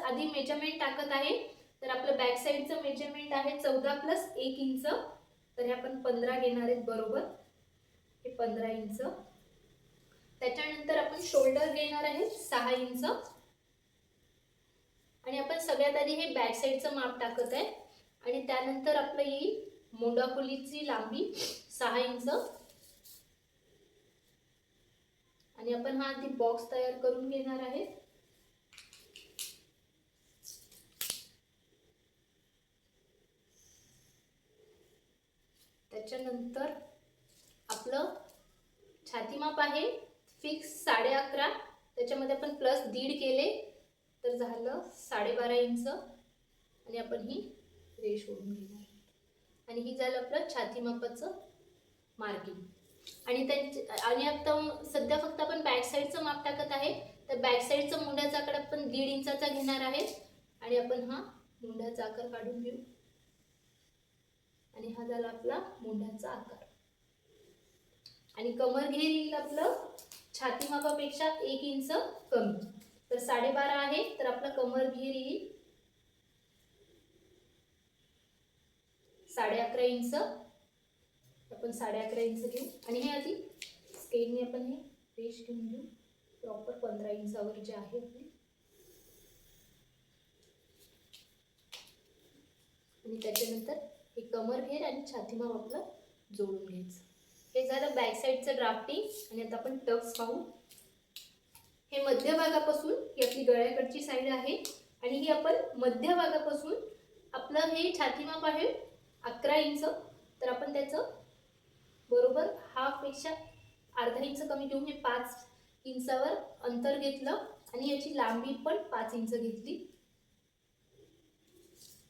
आधी मेजरमेंट टाकत आहे. तर आपलं बॅक साईडचं मेजरमेंट आहे 14 प्लस 1 इंच. तर हे आपण 15 घेणार आहेत बरोबर. हे 15 इंच. त्याच्यानंतर आपण शोल्डर घेणार आहे 6 इंच. आणि आपण सगळ्यात आधी हे बॅक साईडचं माप टाकत आहे. आणि त्यानंतर आपलं येईल मोंडाखोलीची लांबी 6 इंच. आणि आपण हा आधी बॉक्स तयार करून घेणार आहे. त्याच्यानंतर आपलं छाती माप आहे फिक्स 11.5. त्याच्यामध्ये आपण प्लस 1.5 केले तर झालं 12.5 इंच. आणि आपण ही रेष ओढून घेणार आणि ही झालं आपलं छाती मापाचं मार्किंग. आणि आता सध्या फक्त आपण बॅक साईडचं माप टाकत आहे. तर बॅक साईडचं मुंड्याचा आकार आपण 1.5 इंचाचा घेणार आहे. आणि आपण हा मुंड्याचा आकार काढून घेऊ. आणि हा झाला आपला मुंड्याचा आकार. आणि कमर घेर येईल आपलं छाती मापापेक्षा 1 इंच कमी. तर 12.5 आहे तर आपला कमर घेर येईल 11.5 इंच. आपण 11.5 इंच घेऊ. आणि हे आधी स्केलने आपण हे रेष घेऊन घेऊ प्रॉपर 15 इंचावर जे आहे आपली. आणि त्याच्यानंतर हे कमर घेर आणि छाती माप आपलं जोडून घ्यायचं. हे झालं बॅक साईडचं ड्राफ्टिंग. आणि आता आपण टक्स पाहू. हे मध्य भागापासून ही आपली गळ्याकडची साईड आहे. आणि ही आपण मध्य भागापासून आपलं हे छाती माप आहे 11 इंच. तर आपण त्याचं बरोबर हाफ पेक्षा अर्धा इंच कमी घेऊन हे 5 इंचावर अंतर घेतलं. आणि याची लांबी पण 5 इंच घेतली.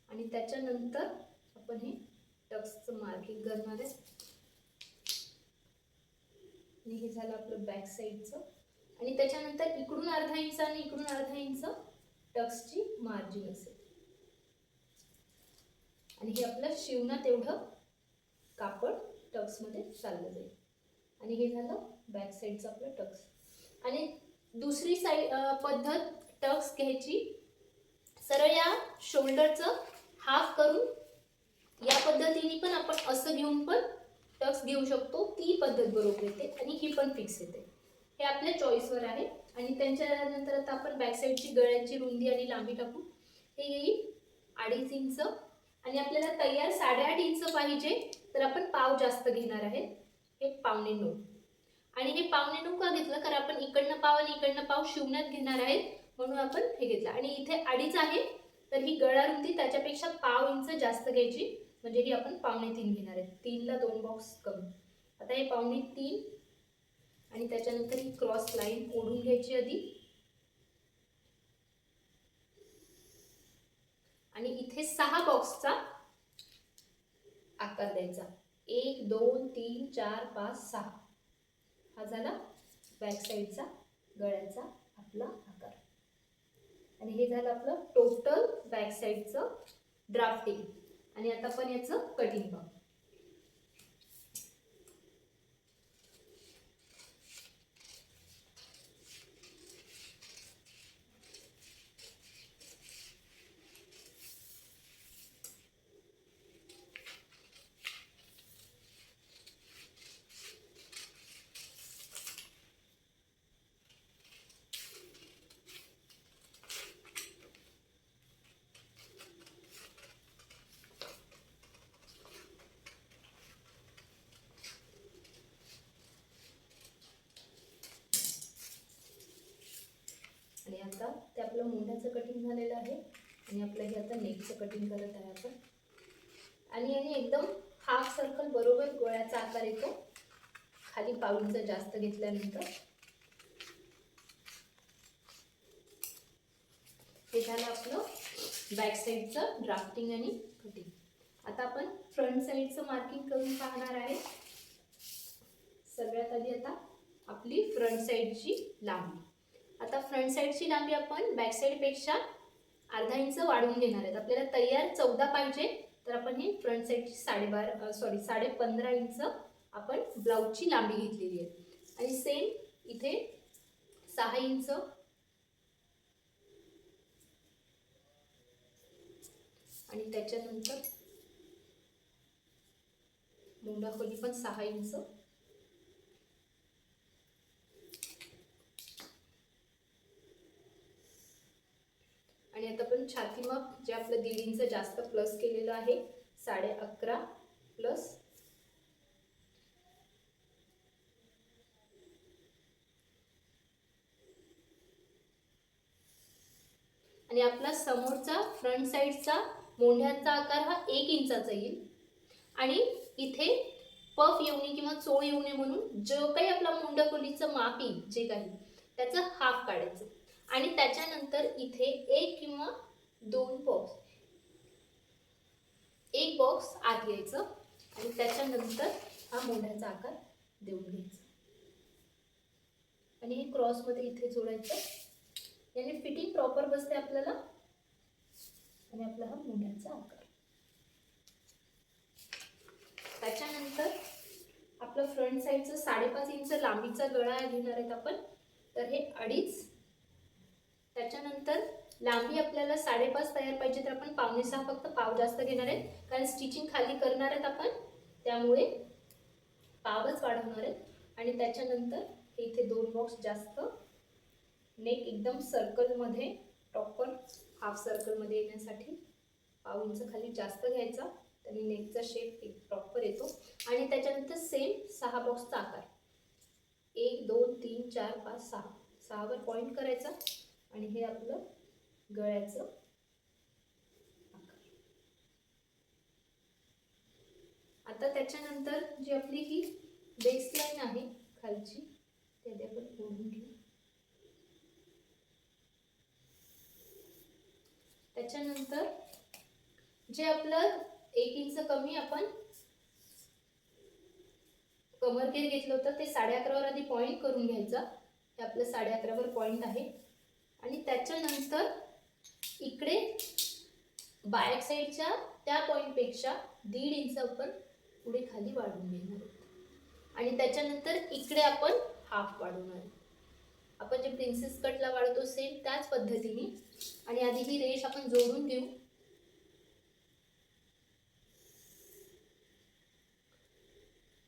आणि त्याच्यानंतर आपण हे टक्सचं मार्किंग करणार आहे. आणि हे झालं आपलं बॅक साईडचं. आणि त्याच्यानंतर इकडून अर्धा इंच आणि इकडून अर्धा इंच टक्सची मार्जिन असेल. आणि हे आपलं शिवणं तेवढं कापड टक्समध्ये चाललं जाईल. आणि हे झालं बॅक साईडचं आपलं टक्स. आणि दुसरी साईड पद्धत टक्स घ्यायची सरळ या शोल्डरचं हाफ करून या पद्धतीने पण आपण असं घेऊन पण टक्स घेऊ शकतो. ती पद्धत बरोबर येते आणि ही पण फिक्स येते. हे आपल्या चॉईसवर आहे. आणि त्याच्यानंतर आता आपण बॅक साईडची गळ्याची रुंदी आणि लांबी टाकू. हे येईल 2.5 इंच. आणि आपल्याला तयार 8.5 इंच पाहिजे तर आपण पाव जास्त घेणार आहे. हे 8.25. आणि हे 8.25 का घेतलं कारण आपण इकडनं पाव आणि इकडनं पाव शिवण्यात घेणार आहेत म्हणून आपण हे घेतलं. आणि इथे 2.5 आहे तर ही गळा रुंदी त्याच्यापेक्षा पाव इंच जास्त घ्यायची. म्हणजे ही आपण 3.25 घेणार आहे. 3 ला 2 बॉक्स कमी. आता हे 3.25. आणि त्याच्यानंतर ही क्रॉस लाईन ओढून घ्यायची आधी. आणि इथे 6 बॉक्सचा आकार द्यायचा. 1 2 3 4 5 6. हा झाला बॅक साईडचा गळ्याचा आपला आकार. आणि हे झालं आपलं टोटल बॅक साईडचं ड्राफ्टिंग. आणि आता पण याचं कटिंग पाहू. आणि आता ते आपलं मुंड्याचं कटिंग झालेलं आहे. आणि आपलं हे आता नेकचं कटिंग करत आहे आपण. आणि याने एकदम हाफ सर्कल बरोबर गोळ्याचा आकार येतो खाली पाऊलचं जास्त घेतल्यानंतर. हे झालं आपलं बॅक साईडचं ड्राफ्टिंग आणि कटिंग. आता आपण फ्रंट साईडचं मार्किंग करून पाहणार आहे. सगळ्यात आधी आता आपली फ्रंट साईडची लांबी. आता फ्रंट साईडची लांबी आपण बॅक साईडपेक्षा अर्धा इंच वाढवून घेणार आहेत. आपल्याला तयार 14 पाहिजे तर आपण ही फ्रंट साईडची 15.5 इंच आपण ब्लाऊजची लांबी घेतलेली आहे. आणि सेम इथे 6 इंच आणि त्याच्यानंतर मोंढा खोली पण 6 इंच. आणि आता पण छाती माप जे आपलं 1.5 इंच जास्त प्लस केलेलं आहे 11.5 प्लस आणि आपला समोरचा फ्रंट साइडचा मोंढ्याचा आकार हा 1 इंचाचा येईल. आणि इथे पफ येऊ नये किंवा चोळ येऊ नये म्हणून जो काही आपला मोंढा खोलीचं माप येईल जे काही त्याचं हाफ काढायचं. आणि त्याच्यानंतर इथे 1 किंवा 2 बॉक्स, 1 बॉक्स आत घ्यायचं आणि त्याच्यानंतर हा मोंढ्याचा आकार देऊन घ्यायचा आणि हे क्रॉस मध्ये इथे जोडायचं. याने फिटिंग प्रॉपर बसते आपल्याला आणि आपला हा मोंढ्याचा आकार. त्याच्यानंतर आपलं फ्रंट साइडचं 5.5 इंच लांबीचा गळा घेणार आहेत आपण, तर हे 2.5. त्याच्यानंतर लांबी आपल्याला 5.5 तयार पाहिजे तर आपण 5.6 फक्त पाव जास्त घेणार आहेत, कारण स्टिचिंग खाली करणार आहेत आपण, त्यामुळे पावच वाढवणार आहेत. आणि त्याच्यानंतर इथे 2 बॉक्स जास्त, नेक एकदम सर्कलमध्ये प्रॉपर हाफ सर्कलमध्ये येण्यासाठी पाव इंच खाली जास्त घ्यायचा, त्याने नेकचा शेप एक प्रॉपर येतो. आणि त्याच्यानंतर सेम 6 बॉक्सचा आकार 1 2 3 4 5 6, 6 वर पॉइंट करायचा आणि हे आपलं गळ्याचं आकार. आता त्याच्यानंतर जी आपली ही बेस लाईन आहे खालची ते आपण ओढून घेऊ. त्याच्यानंतर जे आपलं 1 इंच कमी आपण कमर घेर घेतलं होतं ते 11.5 वर आधी पॉइंट करून घ्यायचा. हे आपलं 11.5 वर पॉइंट आहे. आणि त्याच्यानंतर इकडे बॅक साइडच्या त्या पॉइंट पेक्षा 1.5 इंच आपण पुढे खाली वाढवून घेणार आहोत. आणि त्याच्यानंतर इकडे आपण हाफ वाढवणार. आपण जे प्रिन्सेस कटला वाढवतो सेम त्याच पद्धतीने. आणि आधी ही रेष आपण जोडून घेऊ.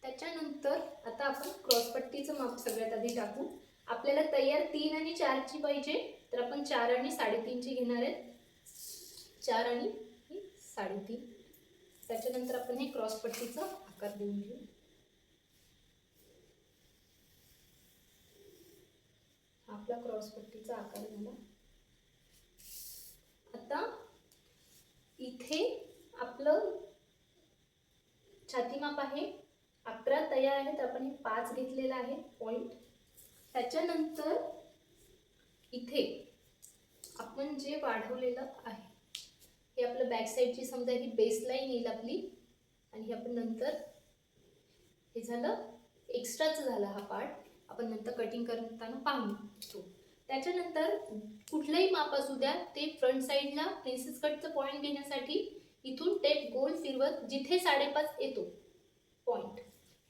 त्याच्यानंतर आता आपण क्रॉसपट्टीचं माप सगळ्यात आधी टाकू. आपल्याला तयार 3 आणि 4 ची पाहिजे, तर आपण 4 आणि 3.5 ची घेणार आहेत. 4 आणि 3.5. त्याच्यानंतर आपण हे क्रॉसपट्टीचा आकार देऊन घेऊ. आपला क्रॉसपट्टीचा आकार झाला. आता इथे आपलं छाती माप आहे 11 तयार आहे, तर आपण हे 5 घेतलेला आहे पॉइंट. त्याच्यानंतर इथे आपण जे वाढवलेलं आहे हे आपलं बॅक साइडची समजा ही बेस लाईन येईल आपली. आणि हे आपण नंतर हे झालं एक्स्ट्राचं झालं हा पार्ट, आपण नंतर कटिंग करताना पाहू. त्याच्यानंतर कुठलंही माप असू द्या ते फ्रंट साइडला प्रिन्सेस कटचं पॉइंट घेण्यासाठी इथून टेप गोल फिरवत जिथे 5.5 येतो पॉइंट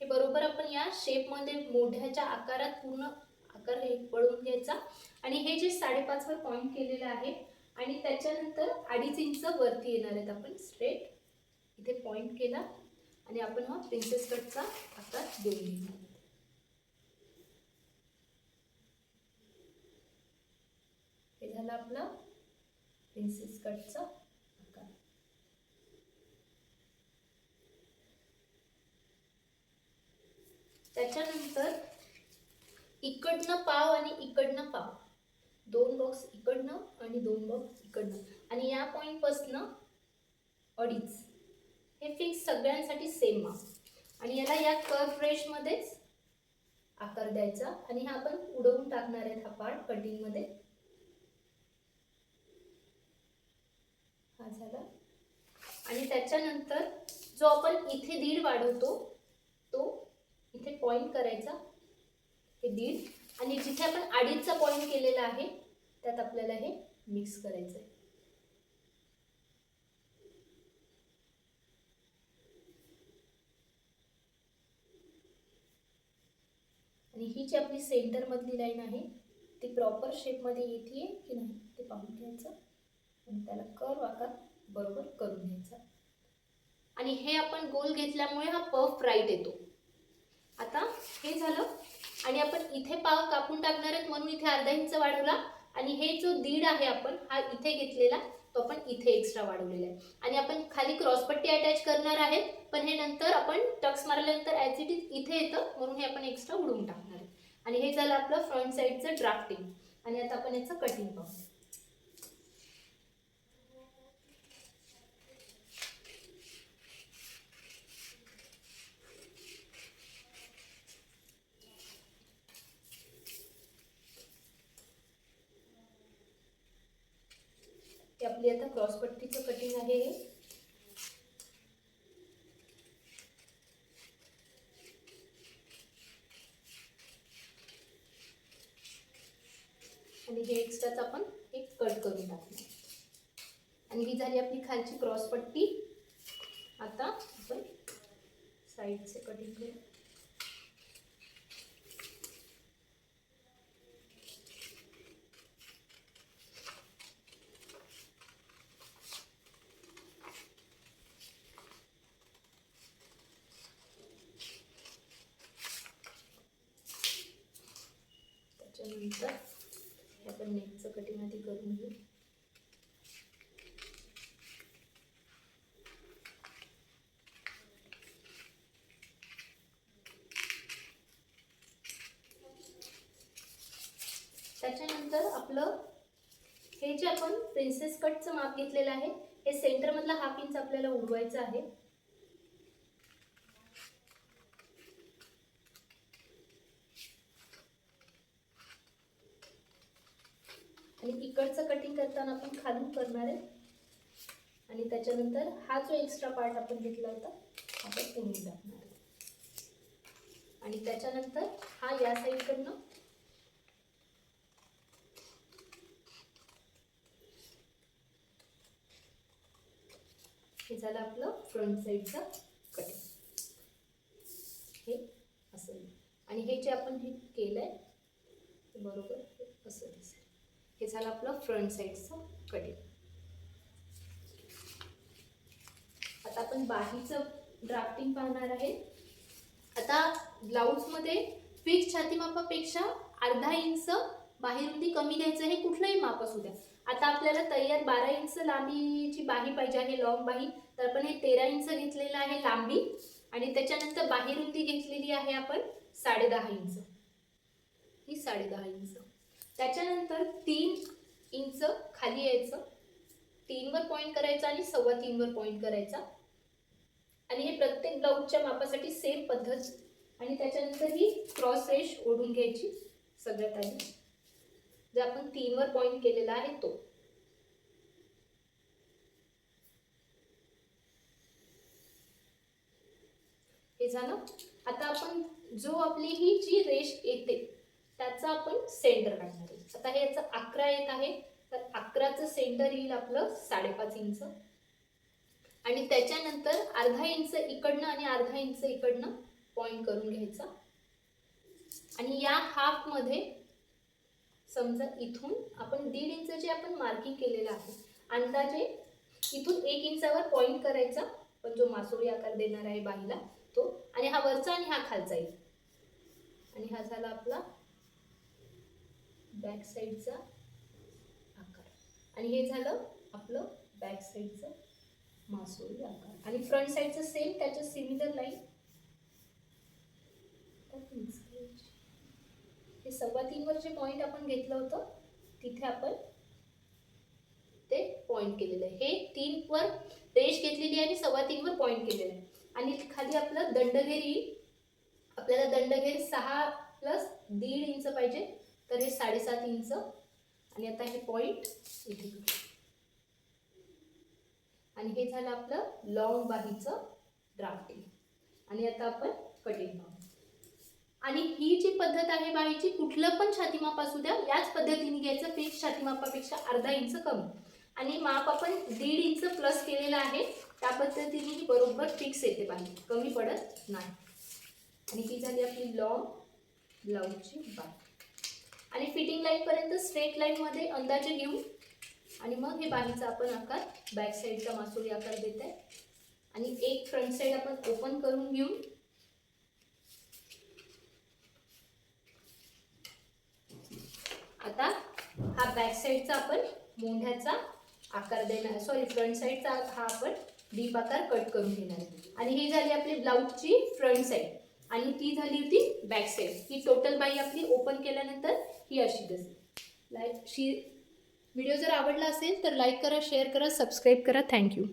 हे बरोबर आपण या शेपमध्ये मोढ्याच्या आकारात पूर्ण आकार हे वळवून घ्यायचा. आणि हे जे 5.5 वर पॉइंट केलेलं आहे आणि त्याच्यानंतर 2.5 इंच वरती येणार आहेत आपण स्ट्रेट इथे पॉइंट केला आणि आपण हा प्रिन्सेस कटचा आकार देऊन घेणार. हे झालं आपला प्रिन्सेस कटचा आकार. त्याच्यानंतर इकडनं पाव आणि इकडनं पाव 2 बॉक्स इकडनं आणि 2 बॉक्स इकडनं. आणि या पॉइंट पासनं 2.5 हे फिक्स सगळ्यांसाठी सेम माप. आणि याला या कर्व रेष मध्येच आकार द्यायचा आणि हा आपण उडवून टाकणार आहे हा पार्ट कटिंग मध्ये. हा झाला. आणि त्याच्यानंतर जो आपण इथे 1.5 वाढवतो तो इथे पॉइंट करायचा हे 1.5 आणि जिथे आपण 2.5 चा पॉइंट केलेला आहे त्यात आपल्याला हे मिक्स करायचं आहे. आणि ही जी आपली सेंटर मधली लाईन आहे ती प्रॉपर शेप मध्ये येते की नाही ते पाहून घ्यायचं आणि त्याला कर्व आकार बरोबर करून घ्यायचा. आणि हे आपण गोल घेतल्यामुळे हा पफ राईट येतो. आता हे झालं आणि आपण इथे पाव कापून टाकणार आहेत म्हणून इथे अर्धा इंच वाढवला आणि हे जो दीड आहे आपण हा इथे घेतलेला तो आपण इथे एक्स्ट्रा वाढवलेला आहे. आणि आपण खाली क्रॉसपट्टी अटॅच करणार आहेत पण हे नंतर आपण टक्स मारल्यानंतर ॲज इट इज इथे येतं म्हणून हे आपण एक्स्ट्रा उडवून टाकणार आहे. आणि हे झालं आपलं फ्रंट साईडचं ड्राफ्टिंग. आणि आता आपण याचं कटिंग पाहू. आपली आता क्रॉसपट्टीचं कटिंग आहे हे. आणि हे एक्स्ट्राच आपण एक कट करून टाकणार. आणि ही झाली आपली खालची क्रॉसपट्टी. आता आपण साईडचे कटिंग करू. त्याच्यानंतर आपण नेकचं कटिंग आधी करून घेऊ. त्याच्यानंतर आपलं हे जे आपण प्रिन्सेस कटचं माप घेतलेलं आहे हे सेंटर मधला हाफ इंच आपल्याला उडवायचं आहे. आणि इकडचं कटिंग करताना आपण खालून करणार आहे. आणि त्याच्यानंतर हा जो एक्स्ट्रा पार्ट आपण घेतला होता आपण उडवून टाकणार आहे. आणि त्याच्यानंतर हा या साईडकडनं हे झालं आपलं फ्रंट साईडचं कटिंग. हे असं. आणि हे जे आपण हे केलंय ते बरोबर असं दिसेल. हे झालं आपलं फ्रंट साईडचं कटिंग. आता आपण बाहीचं ड्राफ्टिंग पाहणार आहे. आता ब्लाऊजमध्ये फिक्स छाती मापापेक्षा अर्धा इंच बाही रुंदी कमी घ्यायचं. हे कुठलंही माप असू द्या. आता आपल्याला तयार 12 इंच लांबीची बाही पाहिजे आहे, लॉंग बाही. तर आपण हे 13 इंच घेतलेलं आहे लांबी. आणि त्याच्यानंतर बाही रुंदी घेतलेली आहे आपण 10.5 इंच. ही 10.5 इंच. त्याच्यानंतर 3 इंच खाली यायचं, 3 वर पॉईंट करायचा आणि 3.25 वर पॉईंट करायचा. आणि हे प्रत्येक ब्लाऊजच्या मापासाठी सेम पद्धत. आणि त्याच्यानंतर ही क्रॉस रेष ओढून घ्यायची सगळ्यात आधी, जे आपण 3 वर पॉईंट केलेला आहे तो. हे झालं. आता आपण जो आपली ही जी रेष येते त्याचा आपण सेंटर काढणार आहे. आता हे याचं 11 येत आहे तर 11चं सेंटर येईल आपलं 5.5 इंच. आणि त्याच्यानंतर अर्धा इंच इकडनं आणि अर्धा इंच इकडनं पॉईंट करून घ्यायचा. आणि या हाफ मध्ये समजा इथून आपण 1.5 इंच जे आपण मार्किंग केलेलं आहे अंदाजे इथून 1 इंचावर पॉईंट करायचा. पण जो मासोळी आकार देणार आहे बाहीला तो. आणि हा वरचा आणि हा खालचा येईल. आणि हा झाला आपला बॅक साईडचा आकार. आणि हे झालं आपलं बॅक साईडचं मासोळी आकार. आणि फ्रंट साईडचं सेम त्याच्या सिमिलर लाईन हे 3.25 वर जे पॉईंट आपण घेतलं होतं तिथे आपण ते पॉईंट केलेलं आहे. हे 3 वर रेष घेतलेली आहे आणि 3.25 वर पॉईंट केलेलं आहे. आणि खाली आपलं दंडघेर येईल. आपल्याला दंडघेर 6 + 1.5 इंच पाहिजे तर हे 7.5 इंच. आणि आता हे पॉईंट इथे. आणि हे झालं आपलं लॉंग बाहीचं ड्राफ्टिंग. आणि आता आपण कटिंग पाहू. आणि ही जी पद्धत आहे बाहीची कुठलं पण छातीमाप असू द्या याच पद्धतीने घ्यायचं. फिक्स छातीमापापेक्षा अर्धा इंच कमी. आणि माप आपण 1.5 इंच प्लस केलेलं आहे त्या पद्धतीने ही बरोबर फिक्स येते बाही, कमी पडत नाही. आणि ही झाली आपली लॉंग ब्लाऊजची बाही. आणि फिटिंग लाईन पर्यंत स्ट्रेट लाईन मध्ये अंदाजे घेऊन आणि मग हे बाहीचा आपण आकार बॅक साईडचा मासोळी आकार देत आहे. आणि एक फ्रंट साईड आपण ओपन करून घेऊ. आता हा बॅक साईडचा आपण मोंढ्याचा आकार देणार, सॉरी फ्रंट साईडचा हा आपण डीप आकार कट करून घेणार. आणि ही झाली आपली ब्लाऊजची फ्रंट साईड आणि ती झाली होती बॅक साईड. ही टोटल बाही आपली ओपन केल्यानंतर ही अशी दिसते. व्हिडिओ जर आवडला असेल तर लाईक करा, शेअर करा, सबस्क्राईब करा. थँक्यू.